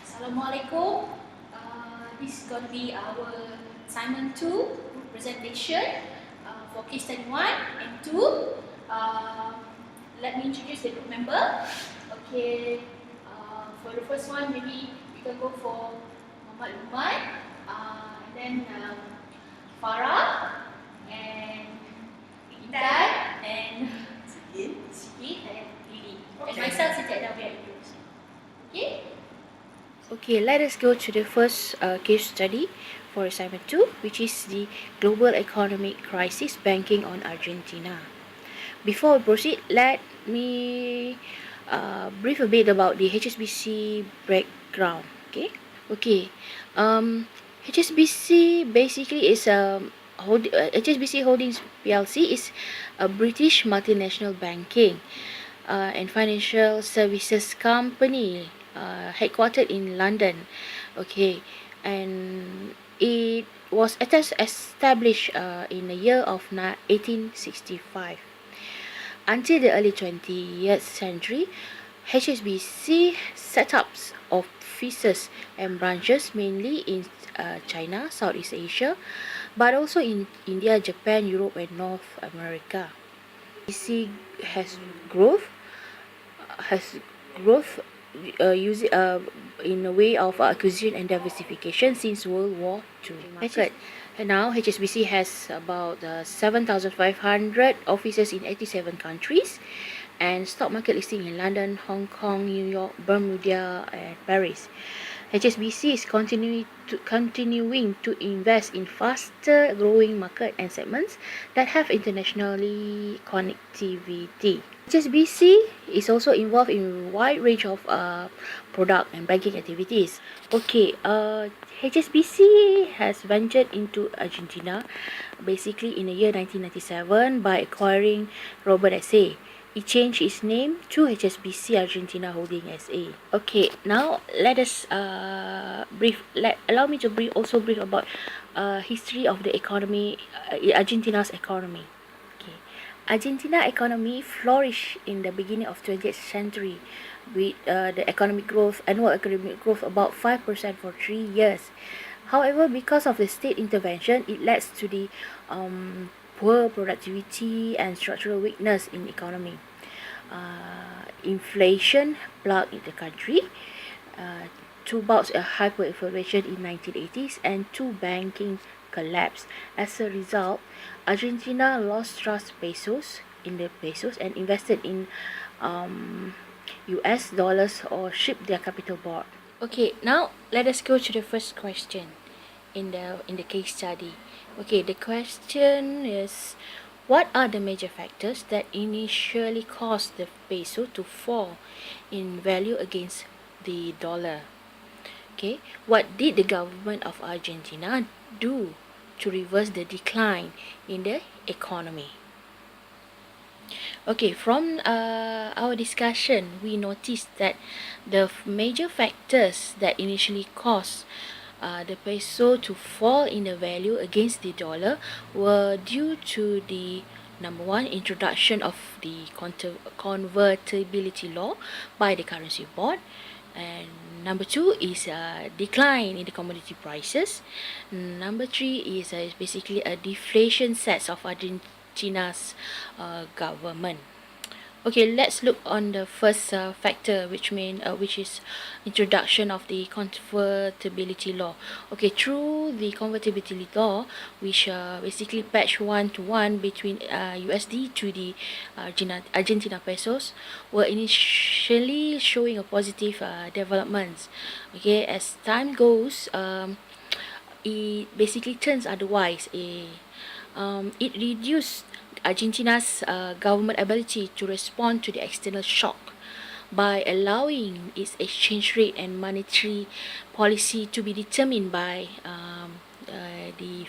Assalamualaikum. This is going to be our assignment 2 presentation for case study 1 and 2. Let me introduce the group member. Okay, for the first one, maybe we can go for Muhammad Luqman, and then Farah, and Intan, and Sikit, and Lily. And myself, Siti Adawiyah Idrus. Okay? Okay, let us go to the first case study for assignment 2, which is the global economic crisis banking on Argentina. Before we proceed, let me brief a bit about the HSBC background. Okay. HSBC basically is HSBC Holdings PLC is a British multinational banking and financial services company headquartered in London. Okay, and it was established in the year of 1865. Until the early 20th century, HSBC set up offices and branches mainly in China, Southeast Asia, but also in India, Japan, Europe, and North America. HSBC has growth using in a way of acquisition and diversification since World War II. And now HSBC has about 7,500 offices in 87 countries and stock market listing in London, Hong Kong, New York, Bermuda, and Paris. HSBC is continuing to invest in faster growing market and segments that have internationally connectivity. HSBC is also involved in a wide range of product and banking activities. Okay, HSBC has ventured into Argentina basically in the year 1997 by acquiring Robert SA. It changed its name to HSBC Argentina Holding SA. Okay, now let us allow me to brief about history of the economy, Argentina's economy. Okay, Argentina economy flourished in the beginning of 20th century with the annual economic growth about 5% for 3 years. However, because of the state intervention, it led to the poor productivity and structural weakness in the economy. Inflation plagued the country. Two bouts of hyperinflation in 1980s and two banking collapse. As a result, Argentina lost trust in the pesos and invested in US dollars or shipped their capital abroad. Okay, now let us go to the first question in the case study. Okay, the question is, what are the major factors that initially caused the peso to fall in value against the dollar? Okay, what did the government of Argentina do to reverse the decline in the economy? Okay, from our discussion, we noticed that the major factors that initially caused the peso to fall in the value against the dollar were due to the number one, introduction of the convertibility law by the currency board, and number two is a decline in the commodity prices. Number three is basically a deflation sets of Argentina's government. Okay, let's look on the first factor, which is introduction of the convertibility law. Okay, through the convertibility law, which basically patch 1-to-1 between USD to the Argentina pesos, were initially showing a positive developments. Okay, as time goes, it basically turns otherwise. It reduced Argentina's government ability to respond to the external shock by allowing its exchange rate and monetary policy to be determined by the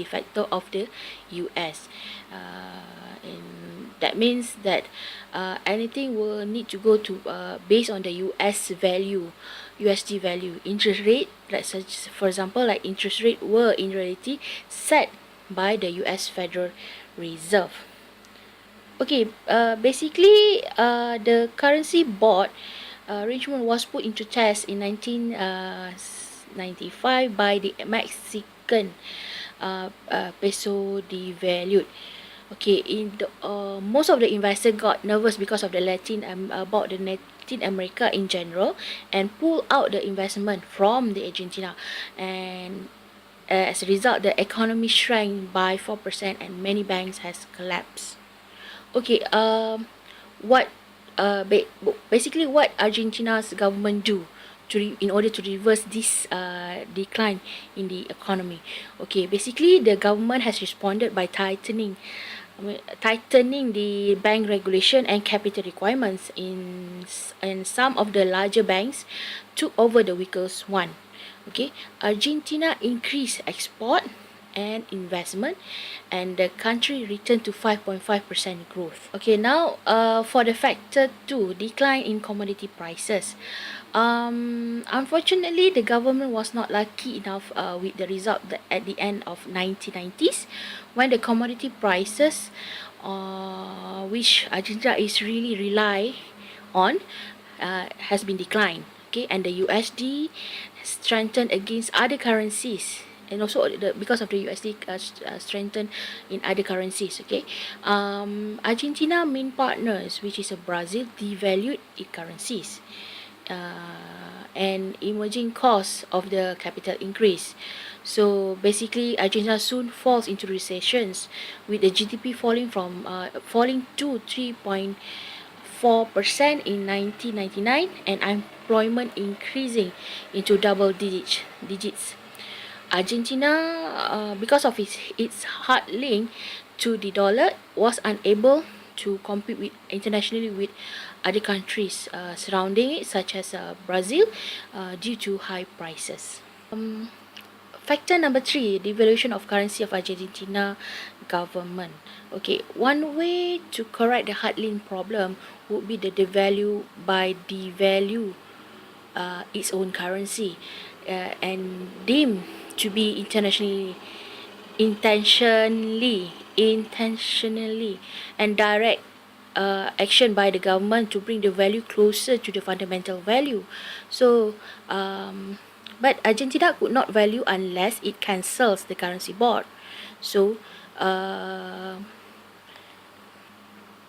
factor of the US. And that means that anything will need to go to based on the USD value. Interest rate, for example, like interest rate were in reality set by the US Federal Reserve. Okay, basically the currency board arrangement was put into test in 1995 by the Mexican peso devalued. Okay, most of the investors got nervous because of the about the Latin America in general, and pulled out the investment from the Argentina, and as a result, the economy shrank by 4%, and many banks has collapsed. Okay, what basically what Argentina's government do in order to reverse this decline in the economy? Okay, basically the government has responded by tightening the bank regulation and capital requirements in some of the larger banks took over the weakest one. Okay, Argentina increased export and investment, and the country returned to 5.5% growth. Okay, now for the factor 2, decline in commodity prices. Unfortunately, the government was not lucky enough with the result at the end of 1990s, when the commodity prices, which Argentina is really rely on, has been declined. Okay, and the USD strengthened against other currencies, and also because of the USD strengthened in other currencies. Okay, Argentina main partners, which is a Brazil, devalued its currencies, and emerging costs of the capital increase. So basically, Argentina soon falls into recessions, with the GDP falling to 3.4% in 1999, and unemployment increasing into digits. Argentina, because of its hard link to the dollar, was unable to compete internationally with other countries surrounding it, such as Brazil, due to high prices. Factor number 3, devaluation of currency of Argentina government. Okay, one way to correct the hard link problem would be the devalue its own currency, and deemed to be intentionally and direct action by the government to bring the value closer to the fundamental value. So, but Argentina could not value unless it cancels the currency board. So,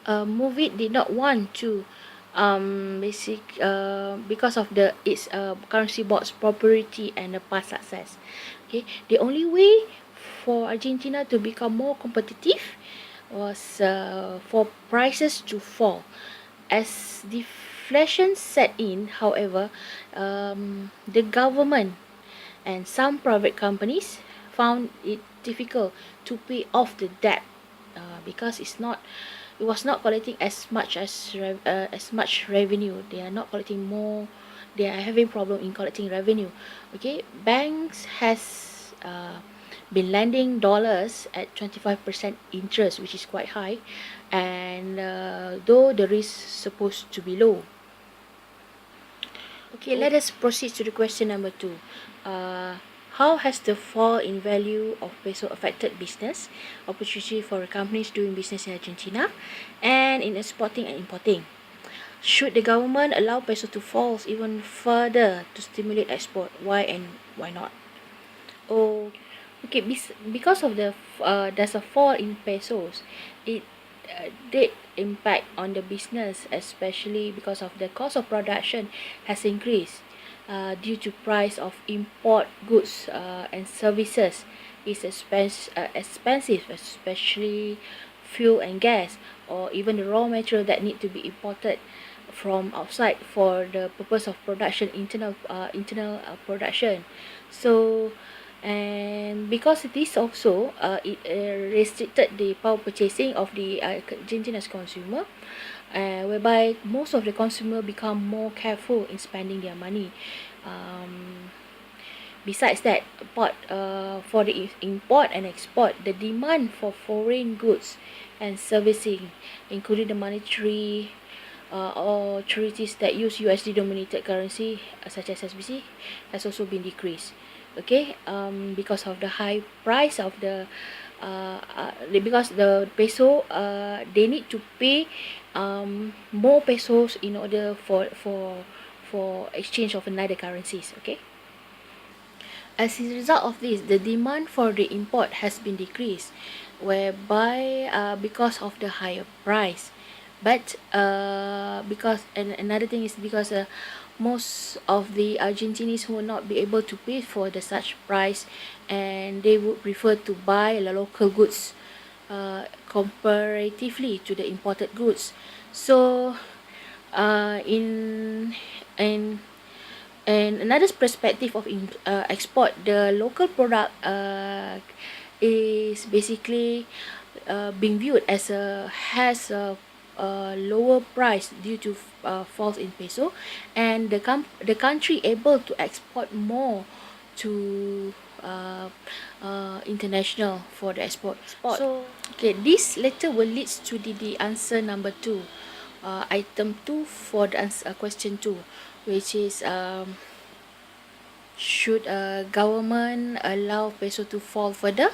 Movit did not want to because of its currency board's property and the past success. Okay, the only way for Argentina to become more competitive was for prices to fall. As deflation set in, however, the government and some private companies found it difficult to pay off the debt, because it was not collecting as much revenue. They are not collecting more. They are having problem in collecting revenue. Okay, banks has been lending dollars at 25% interest, which is quite high, and though the risk supposed to be low. Okay, let us proceed to the question number 2. How has the fall in value of peso affected business opportunity for companies doing business in Argentina and in exporting and importing? Should the government allow peso to fall even further to stimulate export? Why and why not? Oh, okay. Because of there's a fall in pesos, it did impact on the business, especially because of the cost of production has increased due to price of import goods and services is expensive, especially fuel and gas, or even the raw material that need to be imported from outside for the purpose of production, internal production. So, and because this also it restricted the power purchasing of the Argentina's consumer, whereby most of the consumer become more careful in spending their money. Besides that, for the import and export, the demand for foreign goods and servicing, including the monetary or charities that use USD denominated currency, such as SBC, has also been decreased. Okay, because of the high price of because the peso, they need to pay more pesos in order for exchange of another currencies. Okay. As a result of this, the demand for the import has been decreased, whereby because of the higher price. But because, and another thing is because most of the Argentinians will not be able to pay for the such price, and they would prefer to buy the local goods comparatively to the imported goods. So in and another perspective of export, the local product is basically being viewed as a lower price due to falls in peso, and the country able to export more to international for the export. So okay, this later will leads to the answer number 2, item 2 for the answer, question 2, which is should government allow peso to fall further?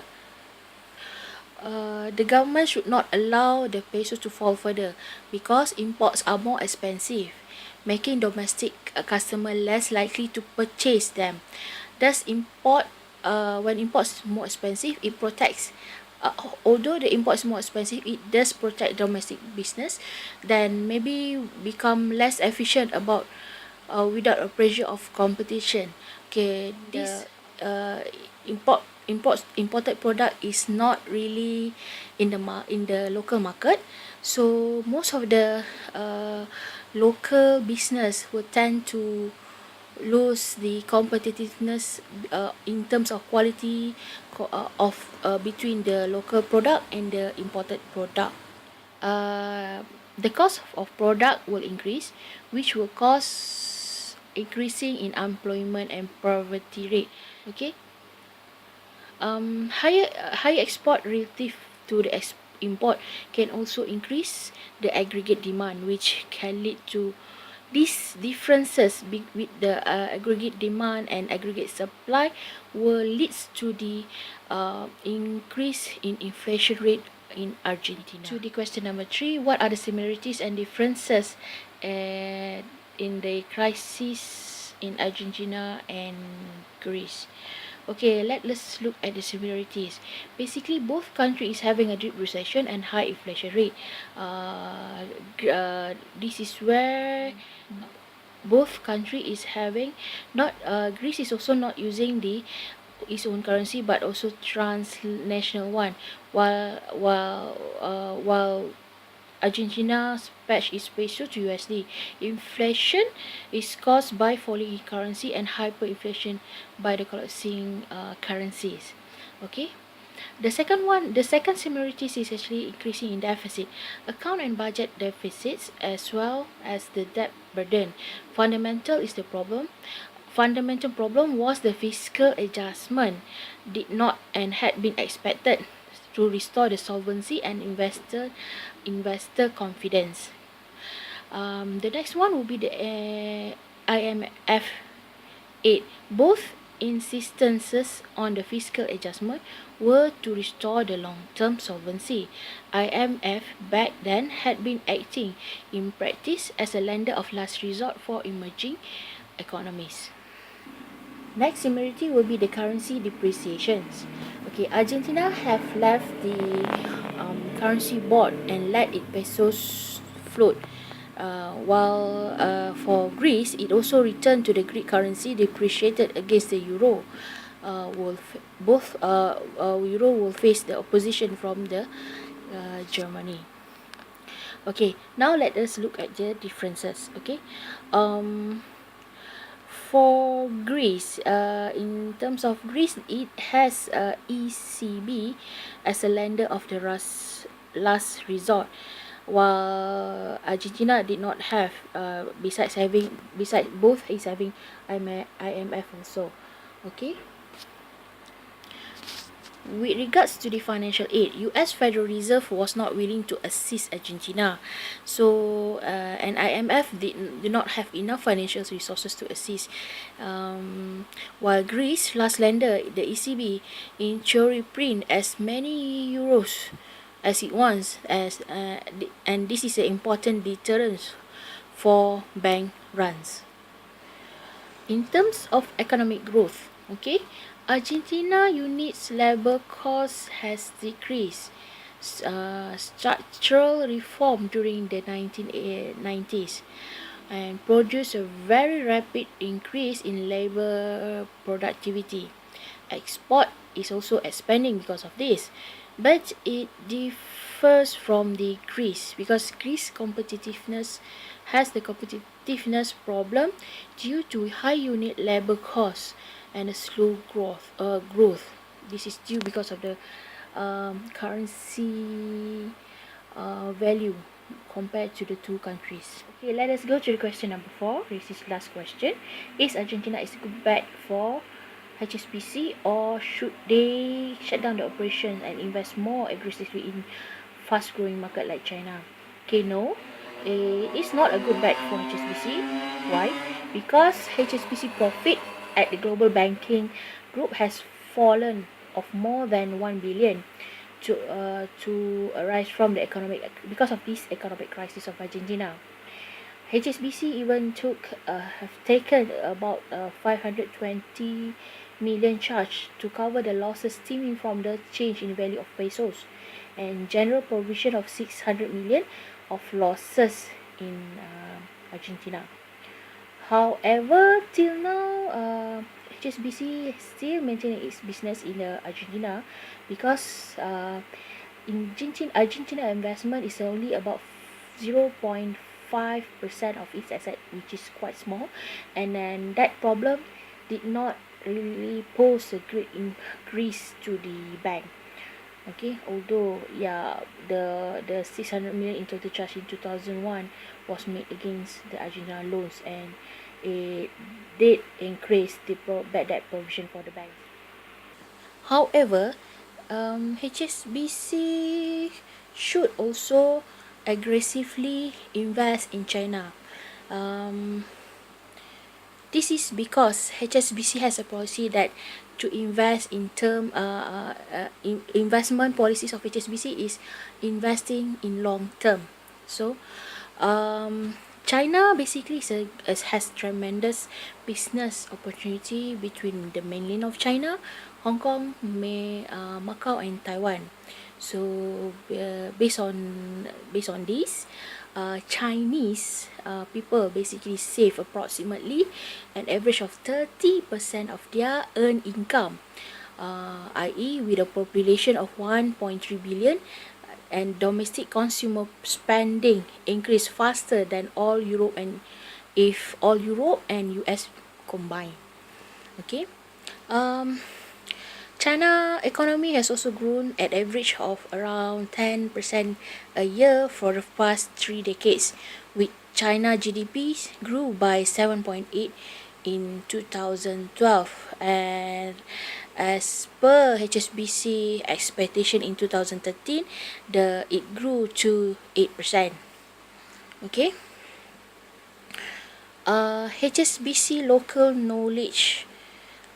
The government should not allow the peso to fall further because imports are more expensive, making domestic customer less likely to purchase them. Thus, when imports is more expensive, it protects. Although the import is more expensive, it does protect domestic business. Then maybe become less efficient about without a pressure of competition. Okay, this uh, imported product is not really in the local market, so most of the local business will tend to lose the competitiveness in terms of quality of between the local product and the imported product. uh, the cost of product will increase, which will cause increasing in unemployment and poverty rate. Okay. Higher export relative to the import can also increase the aggregate demand, which can lead to these differences with the aggregate demand and aggregate supply will leads to the increase in inflation rate in Argentina. To the question number 3, what are the similarities and differences in the crisis in Argentina and Greece? Okay, let's look at the similarities. Basically, both countries having a deep recession and high inflation rate. This is where both country is having not Greece is also not using the its own currency but also transnational one, while Argentina's patch is peso to USD. Inflation is caused by falling currency and hyperinflation by the collapsing currencies. Okay. The second similarities is actually increasing in deficit, account and budget deficits, as well as the debt burden. Fundamental problem was the fiscal adjustment did not and had been expected to restore the solvency and investor confidence. The next one will be the IMF 8. Both insistences on the fiscal adjustment were to restore the long-term solvency. IMF back then had been acting in practice as a lender of last resort for emerging economies. Next similarity will be the currency depreciations. Okay, Argentina have left the currency board and let its pesos float. While for Greece, it also returned to the Greek currency depreciated against the euro. Euro will face the opposition from the Germany. Okay, now let us look at the differences. Okay, for Greece, in terms of Greece, it has ECB as a lender of the last resort, while Argentina did not have. Besides both is having IMF also. Okay. With regards to the financial aid, U.S. Federal Reserve was not willing to assist Argentina, so and IMF did not have enough financial resources to assist. While Greece, last lender, the ECB, in theory print as many euros as it wants, and this is an important deterrent for bank runs. In terms of economic growth, okay, Argentina units labor cost has decreased. Structural reform during the 1990s and produced a very rapid increase in labor productivity. Export is also expanding because of this, but it differs from the Greece because Greece competitiveness has the competitiveness problem due to high unit labor costs and a slow growth. This is due because of the currency value compared to the two countries. Okay, let us go to the question number 4. This is last question. Is Argentina is a good bet for HSBC, or should they shut down the operation and invest more aggressively in fast growing market like China? Okay, no, it is not a good bet for HSBC. Why? Because HSBC profit at the global banking group has fallen of more than 1 billion to arise from the economic because of this economic crisis of Argentina. HSBC even have taken about 520 million charge to cover the losses stemming from the change in value of pesos and general provision of 600 million of losses in Argentina. However, till now, HSBC still maintaining its business in Argentina because in Argentina investment is only about 0.5% of its asset, which is quite small, and then that problem did not really pose a great increase to the bank. Okay, although yeah, the 600 million in total charge in 2001 was made against the Argentina loans, and it did increase the bad debt provision for the bank. However, HSBC should also aggressively invest in China. Um, this is because HSBC has a policy that to invest in investment policies of HSBC is investing in long term. So, China basically has tremendous business opportunity between the mainland of China, Hong Kong, Macau, and Taiwan. So based on this, Chinese people basically save approximately an average of 30% of their earned income, i.e., with a population of 1.3 billion, and domestic consumer spending increased faster than all Europe and if all Europe and US combined. Okay. Um, China economy has also grown at average of around 10% a year for the past 3 decades, with China GDP grew by 7.8 in 2012, and as per HSBC expectation in 2013, it grew to 8%. Okay. HSBC local knowledge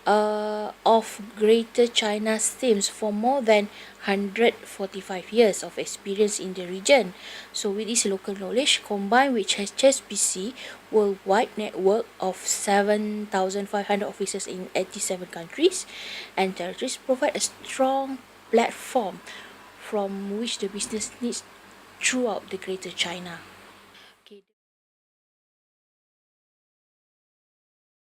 of Greater China stems for more than 145 years of experience in the region. So with this local knowledge combined with HSBC worldwide network of 7,500 offices in 87 countries and territories, provide a strong platform from which the business needs throughout the Greater China.